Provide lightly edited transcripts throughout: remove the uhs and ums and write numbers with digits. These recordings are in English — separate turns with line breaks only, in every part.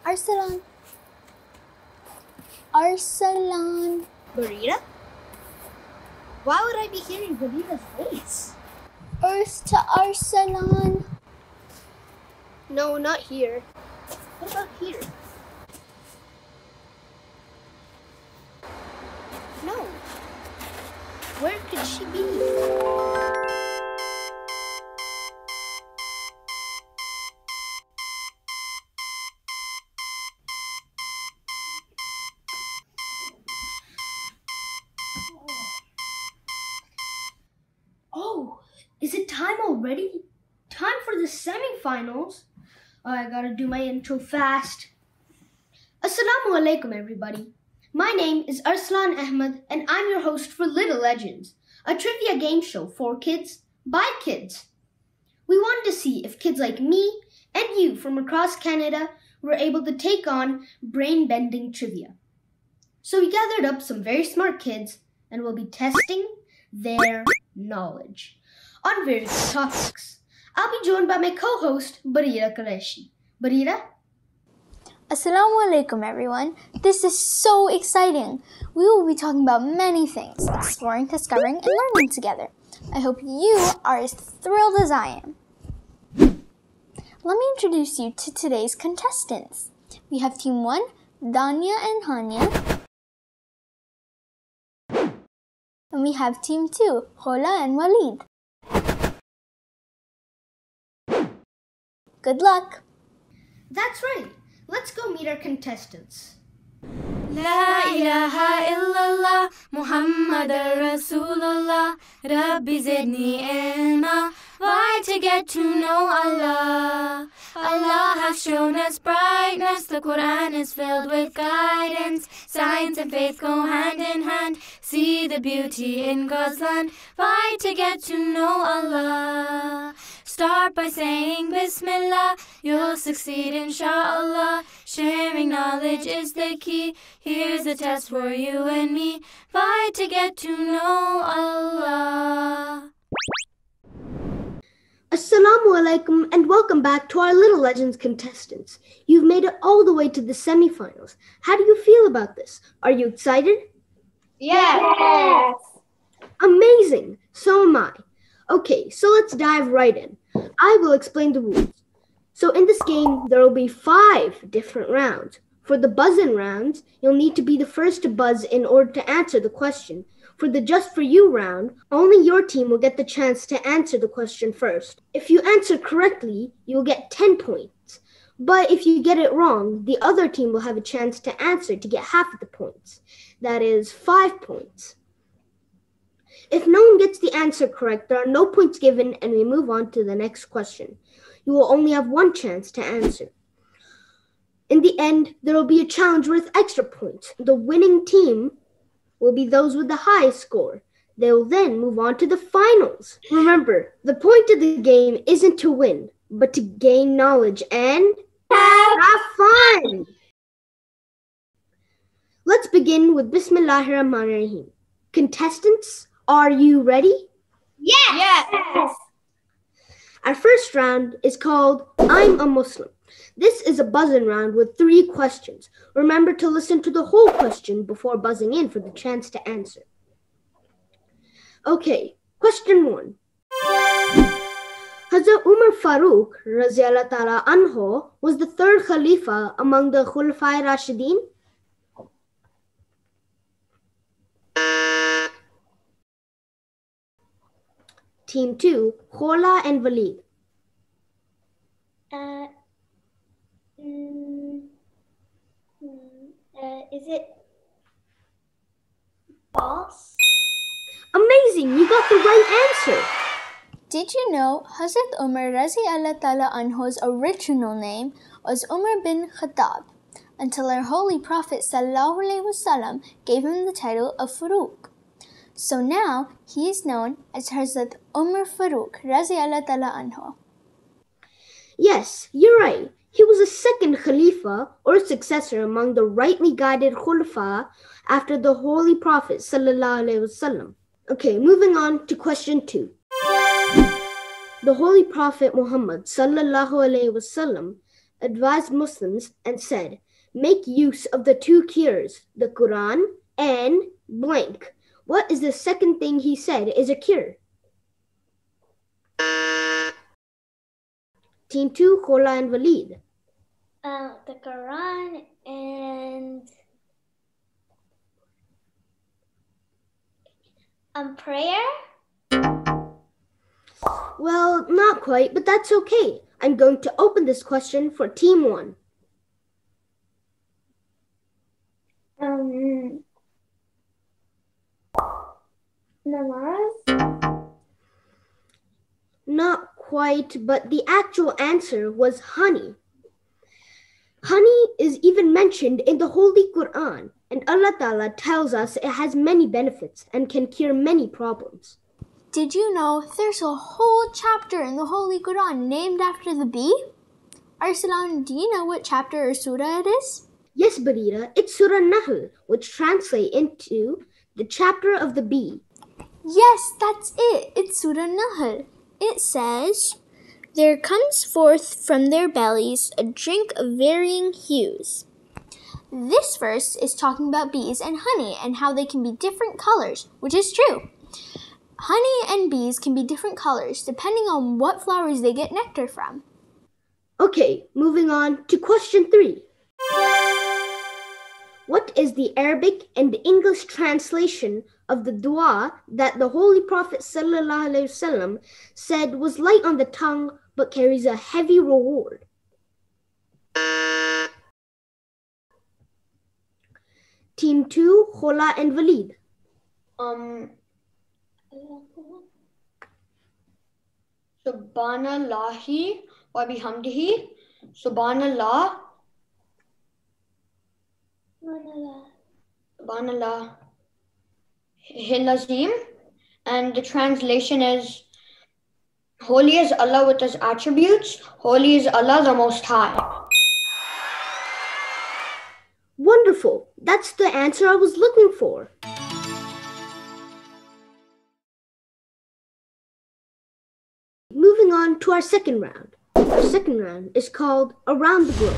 Arsalan. Arsalan.
Barirah? Why would I be hearing Barirah's voice?
Earth to Arsalan.
No, not here. What about here? No. Where could she be? Oh, is it time already? Time for the semifinals? Oh, I gotta do my intro fast. Assalamu alaikum, everybody. My name is Arsalan Ahmed, and I'm your host for Little Legends, a trivia game show for kids, by kids. We wanted to see if kids like me and you from across Canada were able to take on brain-bending trivia. So we gathered up some very smart kids, and we'll be testing their knowledge on various topics. I'll be joined by my co-host, Barirah Qureshi. Barirah?
Assalamu alaikum, everyone. This is so exciting. We will be talking about many things, exploring, discovering, and learning together. I hope you are as thrilled as I am. Let me introduce you to today's contestants. We have Team 1, Dania and Hania. And we have Team 2, Khaula and Waleed. Good luck!
That's right. Let's go meet our contestants.
La ilaha illallah Muhammadar Rasulullah Rabbi zidni ilma. Why to get to know Allah? Allah has shown us brightness. The Qur'an is filled with guidance. Science and faith go hand in hand. See the beauty in God's land. Why to get to know Allah? Start by saying Bismillah. You'll succeed inshallah. Sharing knowledge is the key. Here's the test for you and me. Why to get to know Allah?
Assalamu alaikum and welcome back to our Little Legends contestants. You've made it all the way to the semifinals. How do you feel about this? Are you excited?
Yes.
Amazing! So am I. Okay, so let's dive right in. I will explain the rules. So in this game, there will be 5 different rounds. For the buzz-in rounds, you'll need to be the first to buzz in order to answer the question. For the Just For You round, only your team will get the chance to answer the question first. If you answer correctly, you will get 10 points. But if you get it wrong, the other team will have a chance to answer to get half of the points. That is 5 points. If no one gets the answer correct, there are no points given and we move on to the next question. You will only have 1 chance to answer. In the end, there will be a challenge worth extra points. The winning team will be those with the highest score. They will then move on to the finals. Remember, the point of the game isn't to win, but to gain knowledge and have fun. Let's begin with Bismillahirrahmanirrahim. Contestants, are you ready?
Yes.
Our first round is called I'm a Muslim. This is a buzz-in round with 3 questions. Remember to listen to the whole question before buzzing in for the chance to answer. Okay, question 1. Hazrat Umar Farooq Raziyallahu Ta'ala Anhu was the 3rd Khalifa among the Khulafai Rashidin. Team 2, Khaula and Waleed.
Is it false?
Amazing, you got the right answer.
Did you know Hazrat Umar Raziyallahu Ta'ala Anhu's original name was Umar bin Khattab until our Holy Prophet Sallallahu Alaihi Wasallam gave him the title of Farooq. So now he is known as Hazrat Umar Farooq Raziyallahu Ta'ala Anhu.
Yes, you're right. He was the 2nd Khalifa or successor among the rightly guided Khulafa after the Holy Prophet Sallallahu Alaihi Wasallam. Okay, moving on to question 2. The Holy Prophet Muhammad Sallallahu Alaihi Wasallam advised Muslims and said, make use of the two cures, the Qur'an and blank. What is the second thing he said is a cure? Team 2, Khaula and Waleed.
The Quran and prayer.
Well, not quite, but that's okay. I'm going to open this question for Team 1.
Namaz.
Not quite, but the actual answer was honey. Honey is even mentioned in the Holy Qur'an, and Allah Ta'ala tells us it has many benefits and can cure many problems.
Did you know there's a whole chapter in the Holy Quran named after the bee? Arsalan, do you know what chapter or surah it is?
Yes, Barirah, it's Surah Nahl, which translates into the chapter of the bee.
Yes, that's it. It's Surah Nahl. It says, there comes forth from their bellies a drink of varying hues. This verse is talking about bees and honey and how they can be different colors, which is true. Honey and bees can be different colors depending on what flowers they get nectar from.
Okay, moving on to question 3. What is the Arabic and English translation of the dua that the Holy Prophet ﷺ said was light on the tongue but carries a heavy reward? Team 2, Khaula and Waleed.
Subhanallahi wa bihamdihi. Subhanallah. Subhanallah. Hilazim. And the translation is, holy is Allah with his attributes. Holy is Allah the Most High.
Wonderful. That's the answer I was looking for. Moving on to our second round. Our second round is called Around the Globe.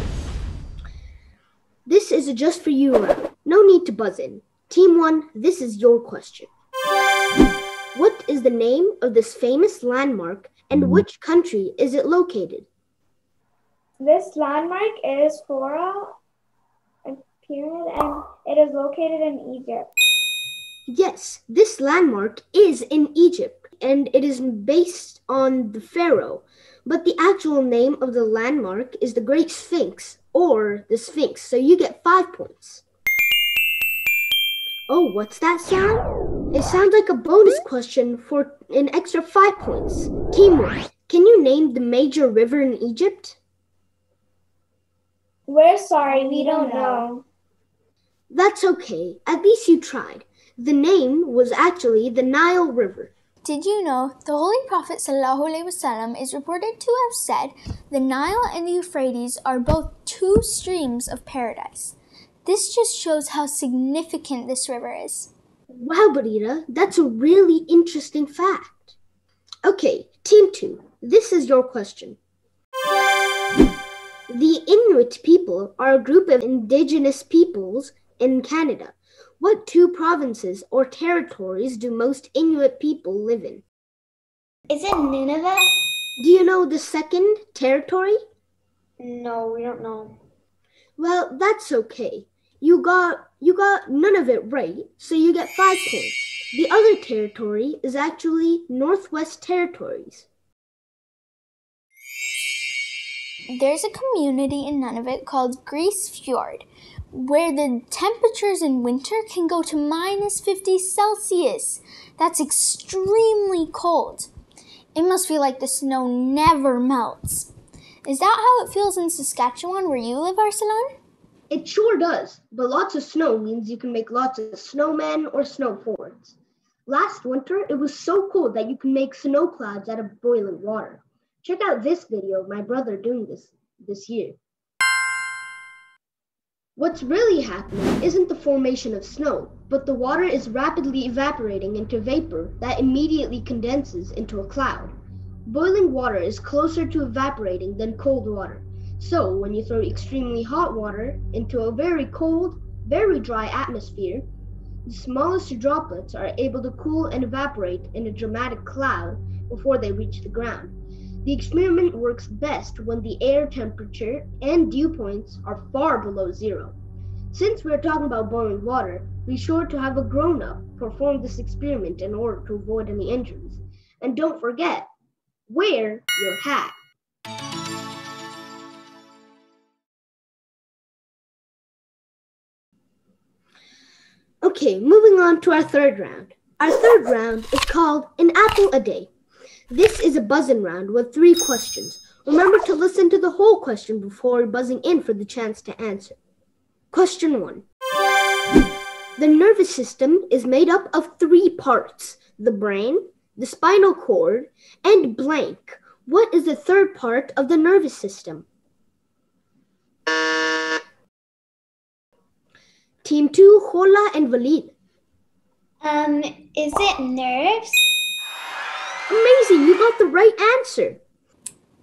This is a just for you round. No need to buzz in. Team 1, this is your question. What is the name of this famous landmark and which country is it located?
This landmark is Khora, a pyramid, and it is located in Egypt.
Yes, this landmark is in Egypt, and it is based on the pharaoh. But the actual name of the landmark is the Great Sphinx, or the Sphinx, so you get 5 points. Oh, what's that sound? It sounds like a bonus question for an extra 5 points. Team 1, can you name the major river in Egypt?
We're sorry, we don't know.
That's okay, at least you tried. The name was actually the Nile River.
Did you know the Holy Prophet ﷺ is reported to have said the Nile and the Euphrates are both 2 streams of paradise. This just shows how significant this river is.
Wow, Barirah, that's a really interesting fact. Okay, Team 2, this is your question. The Inuit people are a group of indigenous peoples in Canada. What 2 provinces or territories do most Inuit people live in?
Is it Nineveh?
Do you know the second territory?
No, we don't know.
Well, that's okay. You got none of it right, so you get 5 points. The other territory is actually Northwest Territories.
There's a community in Nunavut called Grise Fjord, where the temperatures in winter can go to -50 Celsius. That's extremely cold. It must feel like the snow never melts. Is that how it feels in Saskatchewan where you live, Arsalan?
It sure does, but lots of snow means you can make lots of snowmen or snow forts. Last winter, it was so cold that you can make snow clouds out of boiling water. Check out this video of my brother doing this year. What's really happening isn't the formation of snow, but the water is rapidly evaporating into vapor that immediately condenses into a cloud. Boiling water is closer to evaporating than cold water. So when you throw extremely hot water into a very cold, very dry atmosphere, the smallest droplets are able to cool and evaporate in a dramatic cloud before they reach the ground. The experiment works best when the air temperature and dew points are far below zero. Since we're talking about boiling water, be sure to have a grown-up perform this experiment in order to avoid any injuries. And don't forget, wear your hat. Okay, moving on to our third round. Our third round is called An Apple a Day. This is a buzz-in round with 3 questions. Remember to listen to the whole question before buzzing in for the chance to answer. Question 1. The nervous system is made up of 3 parts: the brain, the spinal cord, and blank. What is the third part of the nervous system? Team 2, Khaula and Waleed.
Is it nerves?
Amazing, you got the right answer.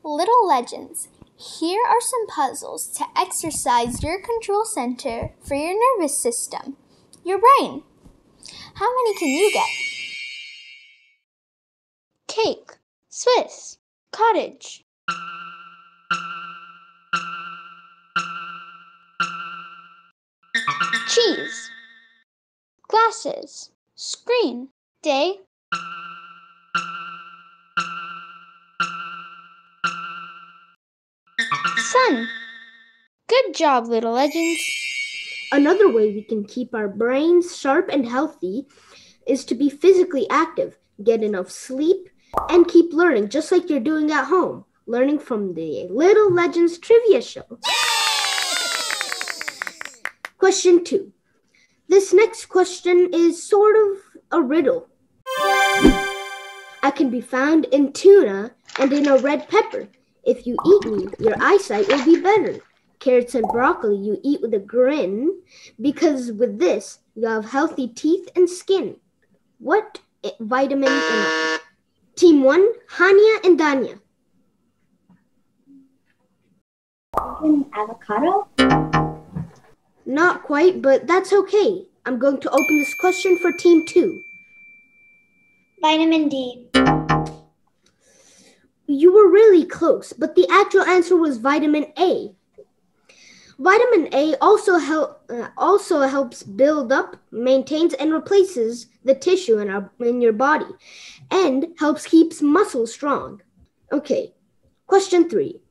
Little legends. Here are some puzzles to exercise your control center for your nervous system, your brain. How many can you get?
Cake, Swiss, cottage. Cheese, glasses, screen, day. Sun. Good job, little legends.
Another way we can keep our brains sharp and healthy is to be physically active, get enough sleep, and keep learning just like you're doing at home, learning from the Little Legends Trivia Show. Question 2. This next question is sort of a riddle. I can be found in tuna and in a red pepper. If you eat me, your eyesight will be better. Carrots and broccoli you eat with a grin, because with this, you have healthy teeth and skin. What vitamin am I? Team 1, Hania and Dania.
Avocado?
Not quite, but that's okay. I'm going to open this question for Team 2.
Vitamin D.
You were really close, but the actual answer was vitamin A. Vitamin A also helps build up, maintains, and replaces the tissue in your body, and helps keep muscles strong. Okay, question 3.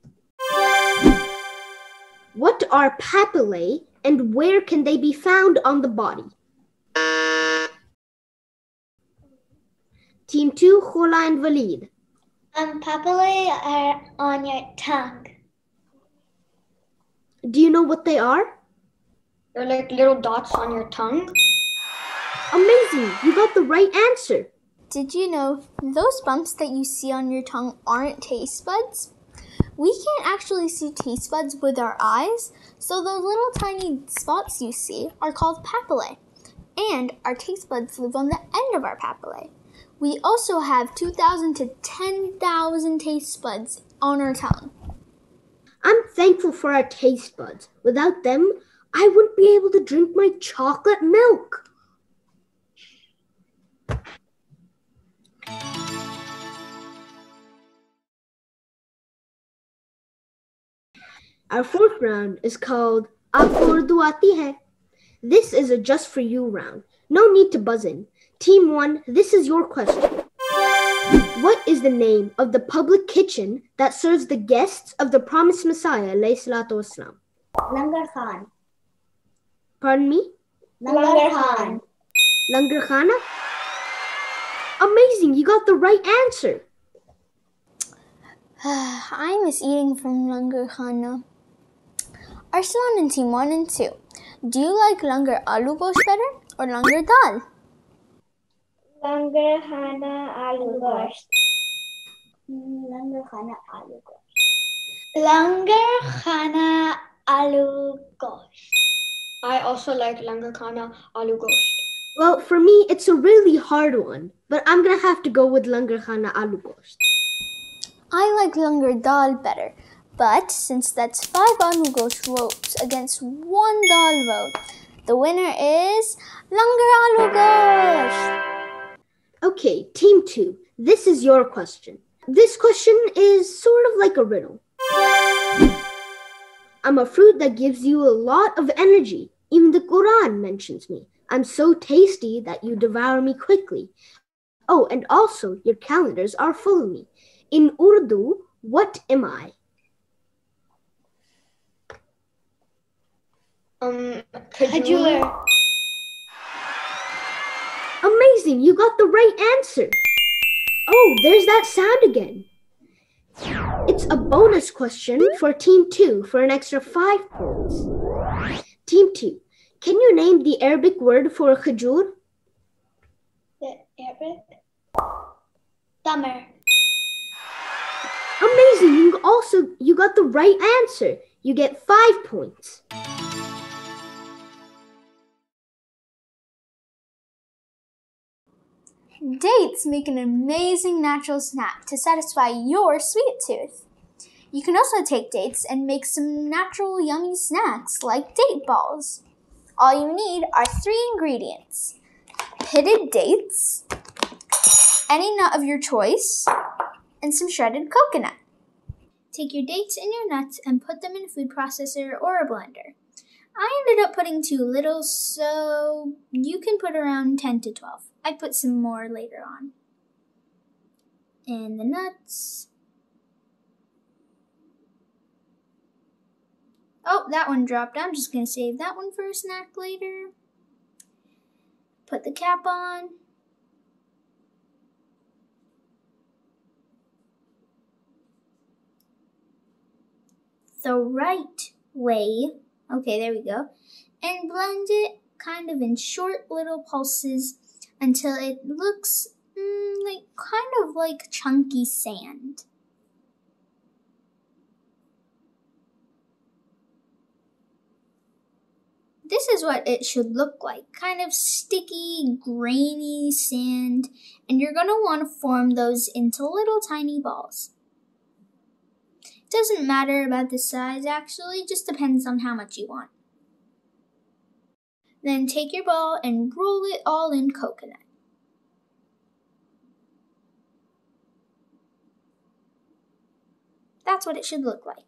What are papillae and where can they be found on the body? Team 2, Khaula and Waleed.
Papillae are on your tongue.
Do you know what they are?
They're like little dots on your tongue.
Amazing! You got the right answer.
Did you know those bumps that you see on your tongue aren't taste buds? We can't actually see taste buds with our eyes, so those little tiny spots you see are called papillae, and our taste buds live on the end of our papillae. We also have 2,000 to 10,000 taste buds on our tongue.
I'm thankful for our taste buds. Without them, I wouldn't be able to drink my chocolate milk. Our fourth round is called Aapko Urdu Aati Hai. This is a just for you round. No need to buzz in. Team 1, this is your question. What is the name of the public kitchen that serves the guests of the promised Messiah, alayhi salatu wasalam?
Langar Khan.
Pardon me?
Langar Khan.
Langar Khana? Amazing, you got the right answer.
I miss eating from Langar Khana. Arsalan and Team 1 and 2. Do you like Langar Aloo Gosht better or Langar Dal?
Langar Khana Aloo Gosht. Langar Khana Aloo Gosht.
Langar Khana Aloo Gosht.
I also like Langar Khana Aloo Gosht.
Well, for me, it's a really hard one, but I'm going to have to go with Langar Khana Aloo Gosht.
I like Langar Dal better. But since that's 5 Alu Ghosh votes against 1 Dal vote, the winner is Langar Alu Ghosh.
Okay, Team 2, this is your question. This question is sort of like a riddle. I'm a fruit that gives you a lot of energy. Even the Qur'an mentions me. I'm so tasty that you devour me quickly. Oh, and also your calendars are full of me. In Urdu, what am I?
Khajur.
Amazing, you got the right answer. Oh, there's that sound again. It's a bonus question for Team 2 for an extra 5 points. Team 2, can you name the Arabic word for khajur?
The Arabic. Tamar.
Amazing, you got the right answer. You get 5 points.
Dates make an amazing natural snack to satisfy your sweet tooth. You can also take dates and make some natural yummy snacks like date balls. All you need are 3 ingredients: pitted dates, any nut of your choice, and some shredded coconut. Take your dates and your nuts and put them in a food processor or a blender. I ended up putting too little, so you can put around 10 to 12. I put some more later on. And the nuts. Oh, that one dropped. I'm just going to save that one for a snack later. Put the cap on. The right way. Okay, there we go. And blend it kind of in short little pulses until it looks like chunky sand. This is what it should look like, kind of sticky, grainy sand, and you're going to want to form those into little tiny balls. Doesn't matter about the size actually, just depends on how much you want. Then take your ball and roll it all in coconut. That's what it should look like.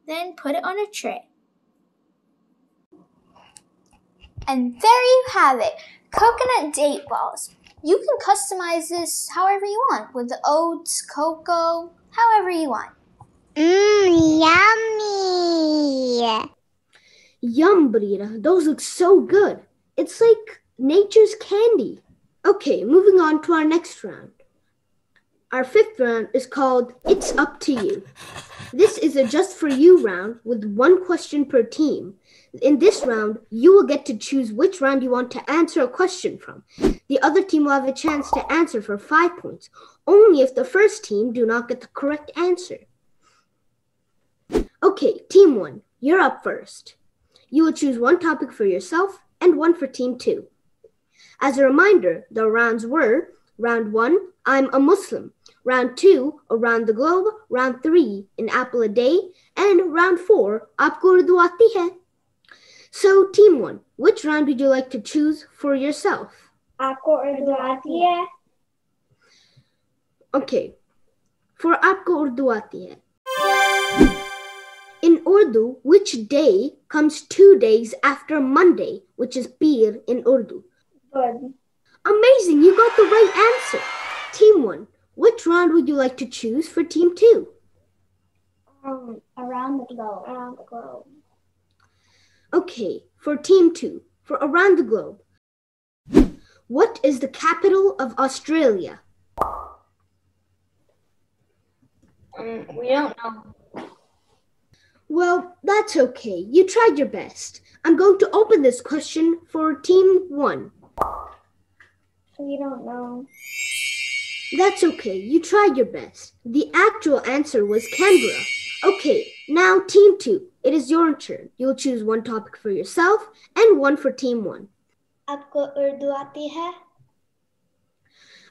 Then put it on a tray. And there you have it, coconut date balls. You can customize this however you want, with oats, cocoa, however you want.
Yummy.
Yum, Barirah, those look so good. It's like nature's candy. Okay, moving on to our next round. Our 5th round is called It's Up to You. This is a just for you round with 1 question per team. In this round, you will get to choose which round you want to answer a question from. The other team will have a chance to answer for 5 points, only if the first team do not get the correct answer. Okay, Team 1, you're up first. You will choose 1 topic for yourself and 1 for Team 2. As a reminder, the rounds were: Round 1, I'm a Muslim. Round 2, Around the Globe. Round 3, An Apple a Day. And Round 4, Aapko Urdu aati hai. So, Team 1, which round would you like to choose for yourself?
Aapko Urdu aati hai?
Okay, for Aapko Urdu aati hai. In Urdu, which day comes 2 days after Monday, which is Peer in Urdu?
Good.
Amazing, you got the right answer. Team 1, which round would you like to choose for Team 2?
Around the globe. Around the globe.
Okay, for Team 2, for Around the Globe. What is the capital of Australia?
We don't know.
Well, that's okay. You tried your best. I'm going to open this question for Team 1.
We don't know.
That's okay. You tried your best. The actual answer was Canberra. Okay, now Team 2. It is your turn. You'll choose 1 topic for yourself and 1 for Team 1.
Aapko Urdu aati hai?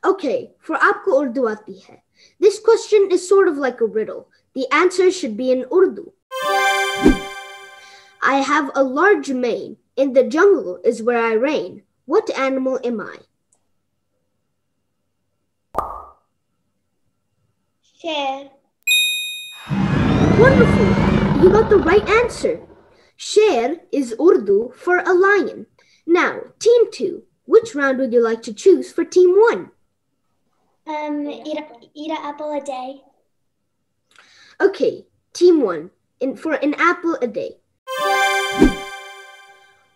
Okay, for Aapko Urdu aati hai. This question is sort of like a riddle. The answer should be in Urdu. I have a large mane. In the jungle is where I reign. What animal am I?
Share.
Wonderful! You got the right answer. Sher is Urdu for a lion. Now, Team 2, which round would you like to choose for Team 1?
Eat an apple a day.
Okay, Team 1, for an apple a day.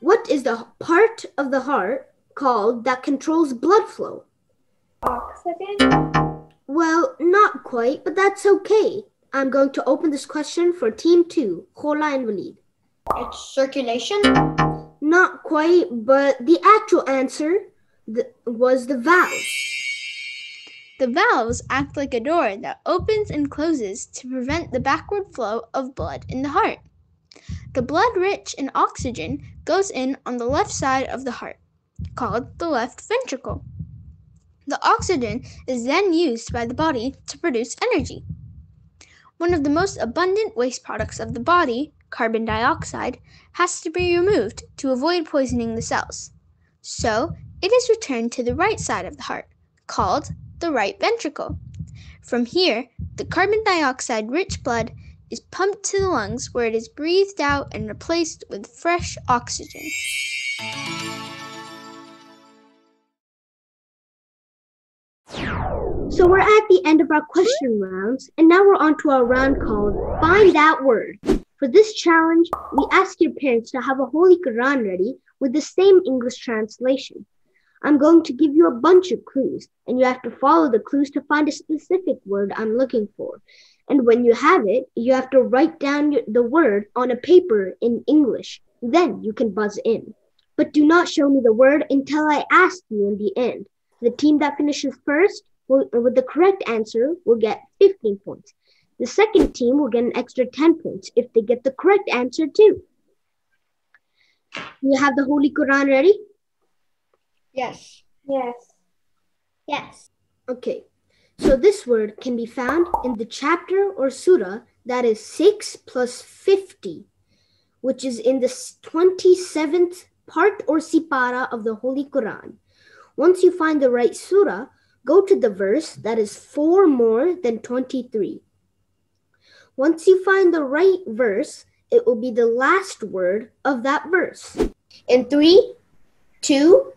What is the part of the heart called that controls blood flow?
Oxygen?
Well, not quite, but that's okay. I'm going to open this question for Team 2, Khaula and Waleed.
It's circulation?
Not quite, but the actual answer was the valves.
The valves act like a door that opens and closes to prevent the backward flow of blood in the heart. The blood rich in oxygen goes in on the left side of the heart, called the left ventricle. The oxygen is then used by the body to produce energy. One of the most abundant waste products of the body, carbon dioxide, has to be removed to avoid poisoning the cells. So, it is returned to the right side of the heart, called the right ventricle. From here, the carbon dioxide-rich blood is pumped to the lungs where it is breathed out and replaced with fresh oxygen.
So we're at the end of our question rounds, and now we're on to our round called Find That Word. For this challenge, we ask your parents to have a Holy Qur'an ready with the same English translation. I'm going to give you a bunch of clues, and you have to follow the clues to find a specific word I'm looking for. And when you have it, you have to write down the word on a paper in English. Then you can buzz in. But do not show me the word until I ask you in the end. The team that finishes first with the correct answer will get 15 points. The second team will get an extra 10 points if they get the correct answer too. You have the Holy Quran ready?
Yes.
Yes.
Yes.
Okay, so this word can be found in the chapter or surah that is 6 plus 50, which is in the 27th part or sipara of the Holy Quran. Once you find the right surah, go to the verse that is 4 more than 23. Once you find the right verse, it will be the last word of that verse. In 3, 2,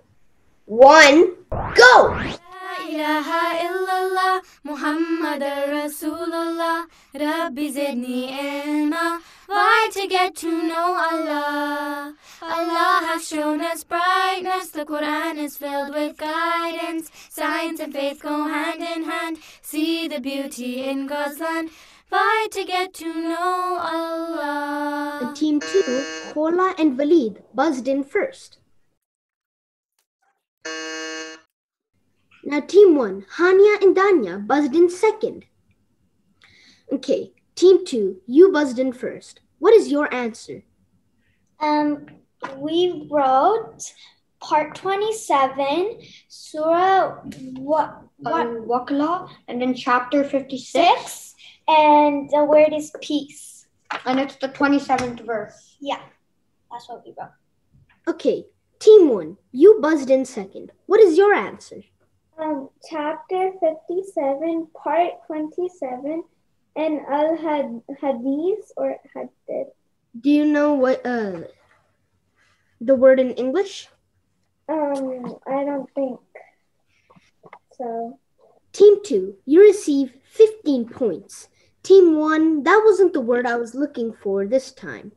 1, go!
La ilaha illallah, Muhammadar Rasulullah, Rabbi zidni ilma. Why to get to know Allah? Allah has shown us brightness. The Qur'an is filled with guidance. Science and faith go hand in hand. See the beauty in God's land. Why to get to know Allah?
And Team 2, Khaula and Waleed, buzzed in first. Now Team 1, Hania and Dania, buzzed in second. Okay, Team 2, you buzzed in first. What is your answer?
We wrote part 27, Surah
Waqla, and then chapter 56.
6, and the word is peace.
And it's the 27th verse.
Yeah, that's what we wrote.
Okay, Team 1, you buzzed in second. What is your answer?
Chapter 57, part 27, and al-hadith or hadith.
Do you know what the word in English?
I don't think so.
Team 2, you receive 15 points. Team 1, that wasn't the word I was looking for this time.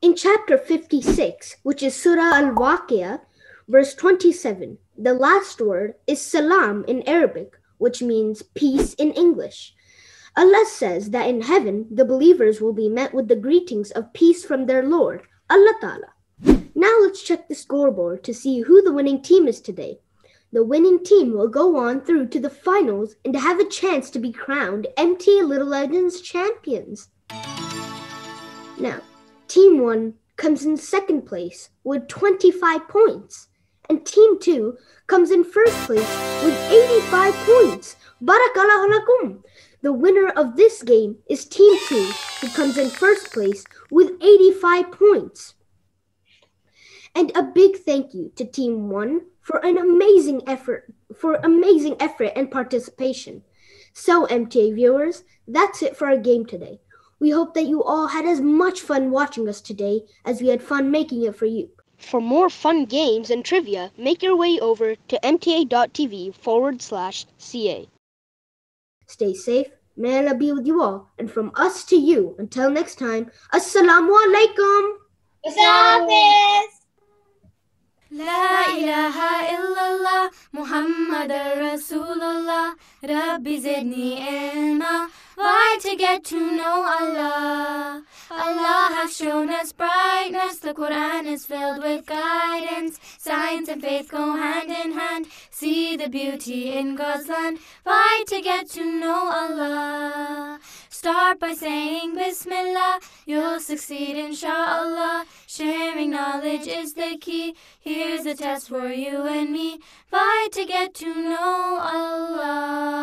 In chapter 56, which is Surah Al-Waqi'ah, verse 27, the last word is salam in Arabic, which means peace in English. Allah says that in heaven, the believers will be met with the greetings of peace from their Lord, Allah Ta'ala. Now let's check the scoreboard to see who the winning team is today. The winning team will go on through to the finals and have a chance to be crowned MT Little Legends champions. Now, Team 1 comes in second place with 25 points. And Team 2 comes in first place with 85 points. Barakallahu lakum. The The winner of this game is Team 2, who comes in first place with 85 points. And a big thank you to Team 1 for an amazing effort and participation. So, MTA viewers, that's it for our game today. We hope that you all had as much fun watching us today as we had fun making it for you. For more fun games and trivia, make your way over to mta.tv/ca. Stay safe, may Allah be with you all, and from us to you, until next time, Assalamu alaikum!
La ilaha illallah Muhammadar Rasulullah Rabbi zidni ilma. Why to get to know Allah? Allah has shown us brightness. The Qur'an is filled with guidance. Science and faith go hand in hand. See the beauty in God's land. Why to get to know Allah? Start by saying Bismillah. You'll succeed inshallah. Sharing knowledge is the key. Here's a test for you and me. Why to get to know Allah?